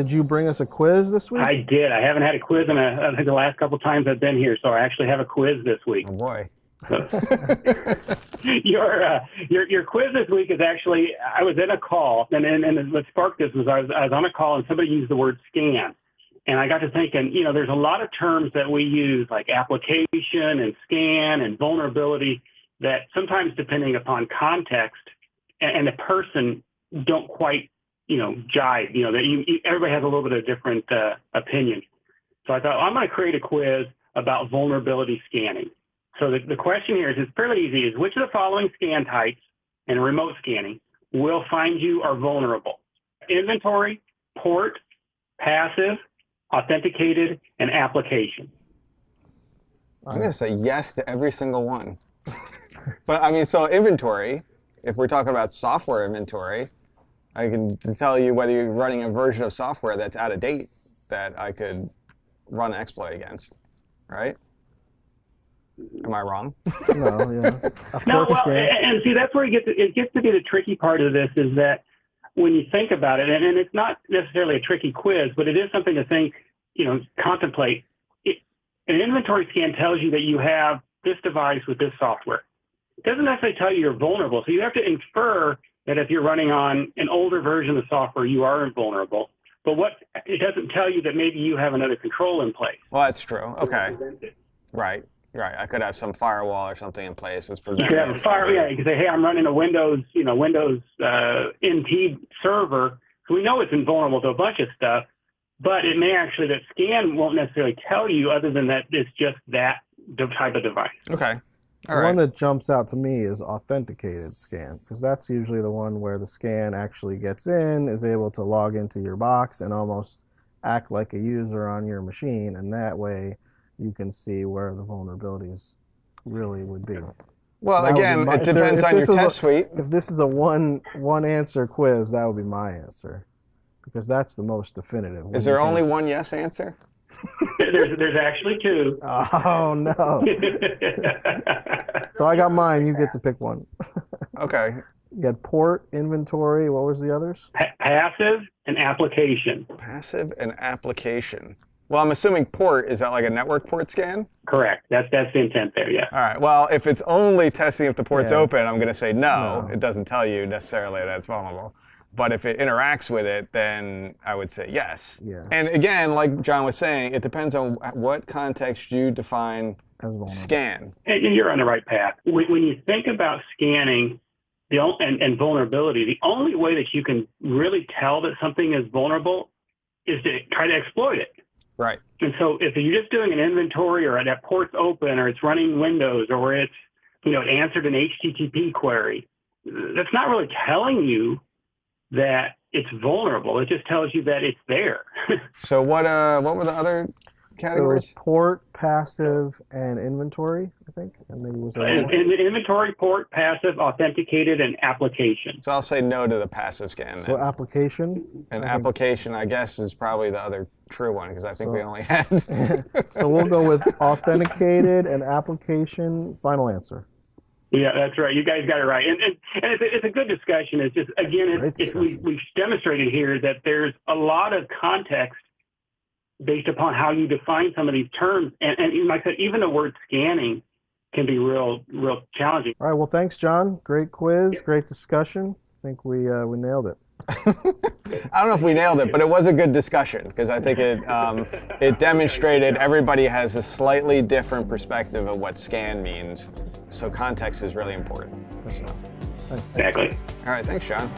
did you bring us a quiz this week? I did. I haven't had a quiz in I think the last couple of times I've been here, so I actually have a quiz this week. Oh boy. Your quiz this week is actually, I was in a call, and what sparked this was I was on a call and somebody used the word scan. And I got to thinking, there's a lot of terms that we use like application and scan and vulnerability that sometimes depending upon context and the person don't quite, jive, everybody has a little bit of different opinion. So I thought, I'm going to create a quiz about vulnerability scanning. So the question here is, it's fairly easy, is which of the following scan types and remote scanning will find you are vulnerable? Inventory, port, passive, authenticated, and application. I'm going to say yes to every single one. But so inventory, if we're talking about software inventory, I can tell you whether you're running a version of software that's out of date that I could run an exploit against, right? Am I wrong? No, yeah. No, well, and see, that's where it gets to be the tricky part of this is that when you think about it, and it's not necessarily a tricky quiz, but it is something to think, contemplate. An inventory scan tells you that you have this device with this software. It doesn't necessarily tell you you're vulnerable. So you have to infer that if you're running on an older version of the software, you are invulnerable. But it doesn't tell you that maybe you have another control in place. Well, that's true. Okay. Right. I could have some firewall or something in place that's preventing. You could have a firewall. Yeah, you could say, hey, I'm running a Windows NT server. So we know it's invulnerable to a bunch of stuff, but it may actually, that scan won't necessarily tell you other than that it's just that type of device. Okay. The one that jumps out to me is authenticated scan, because that's usually the one where the scan actually gets in, is able to log into your box and almost act like a user on your machine, and that way you can see where the vulnerabilities really would be. Well, again, it depends on your test suite. If this is a one answer quiz, that would be my answer, because that's the most definitive. Is there only one yes answer? There's actually two. Oh, no. So I got mine. You get to pick one. Okay. You got port, inventory. What was the others? Passive and application. Passive and application. Well, I'm assuming port, is that like a network port scan? Correct. That's the intent there, yeah. All right. Well, if it's only testing if the port's open, I'm going to say no. It doesn't tell you necessarily that it's vulnerable. But if it interacts with it, then I would say yes. Yeah. And again, like John was saying, it depends on what context you define as scan. And you're on the right path. When you think about scanning and vulnerability, the only way that you can really tell that something is vulnerable is to try to exploit it. Right. And so if you're just doing an inventory or that port's open or it's running Windows or it's, it answered an HTTP query, that's not really telling you that it's vulnerable. It just tells you that it's there. So what were the other categories? So port, passive, and inventory, I think. And maybe was inventory, port, passive, authenticated, and application. So I'll say no to the passive scan then. So application? And application, I guess, is probably the other true one, because I think we only had. So we'll go with authenticated and application. Final answer. Yeah, that's right. You guys got it right. And it's a good discussion. It's just, again, we've demonstrated here that there's a lot of context based upon how you define some of these terms. And like I said, even the word scanning can be real challenging. All right. Well, thanks, John. Great quiz. Great discussion. I think we nailed it. I don't know if we nailed it, but it was a good discussion, because I think it demonstrated everybody has a slightly different perspective of what scan means. So context is really important. Thanks. Exactly. All right. Thanks, John.